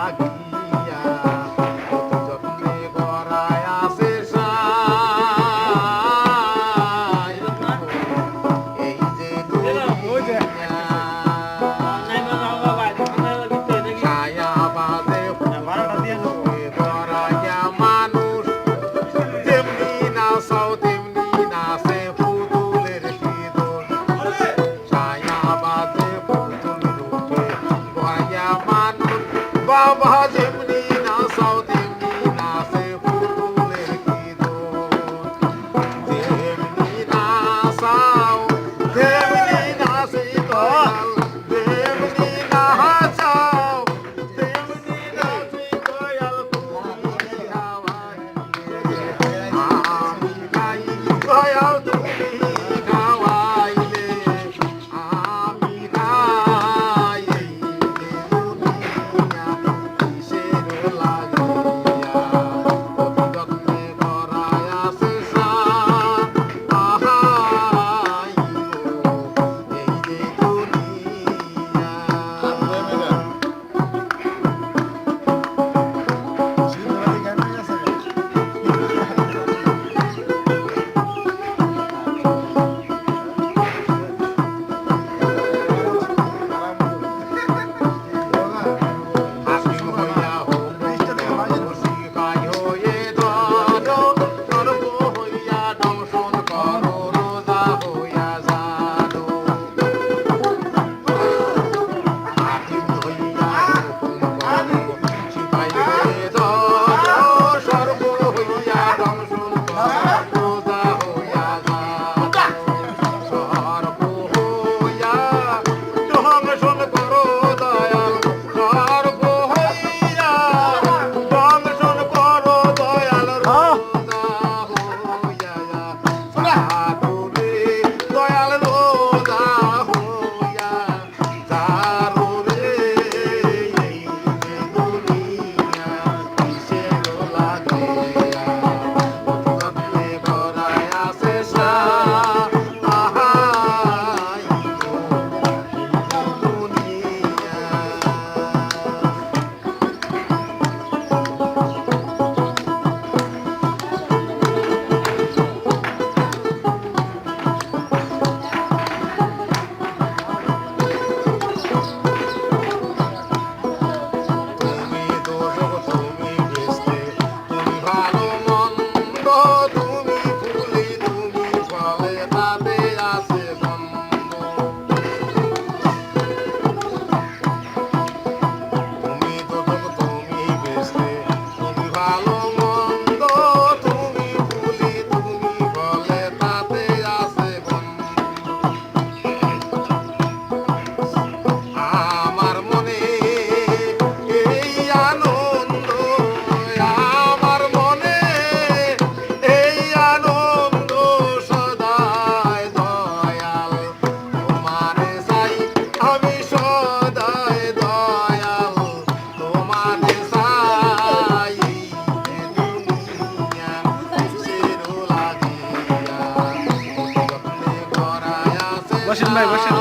লাগিয়া অতি যত্নে গড়ায় আছে সাই এই যে দুনিয়া ছায়া বাদে গড়াইয়া মানুষ তেমনি নাচাও তেমনি নাচে পুতুলের সিঁদুর ছায়া বাদে পুতুল রূপে গড়াইয়া মানুষ বাবা যেমনি নাচাও তেমনি নাচে পুতুলের সিঁদুর তেমনি নাচাও তেমনি নাচে দয়াল তেমনি নাচাও তেমনি নাচে দয়াল তুমি খাওয়াইলে আমি খাই দয়াল তুমি খাওয়াইলে আমি খাই এই দুনিয়া কিসের লাগিয়া অতি যত্নে গড়ায় আছে সাহাই এই যে দুনিয়া হাসিম হইয়া হোক রসিকাই হয়ে ধরো সর্ব হইয়া দংশন করো রোজা হইয়া জানো হাসিম হইয়া হুকুম করো সিপাই হয়ে ধরো সর্ব হইয়া দংশন করো রোজা হইয়া জানো সর্ব হইয়া দংশন করো দয়াল সর্ব হইয়া দংশন করো দয়াল রোজা হইয়া জারুরে দয়াল রোজা হইয়া জারুরে এই যে দুনিয়া কিসের লাগিয়া অতি যত্নে গড়ায় আছে সাহাই দুনিয়া তুমি দোষক তুমি বেস্তে তুমি ভালো মন্দ তুমি ফুলি তুমি ফলে তাতে আছে গন্ধ তুমি দোষক তুমি বেস্তে তুমি ভালো মন্দ তুমি ফুলি তুমি ফলে তাতে আছে গন্ধ আমার মনে এই আনন্দ আমার মনে এই আনন্দ সদাই দয়াল তোমারে চাই আমি সদাই দয়াল তোমারে চাই এই দুনিয়া কিসের লাগিয়া অতি যত্নে গড়ায় আছে বসেন ভাই, বসেন।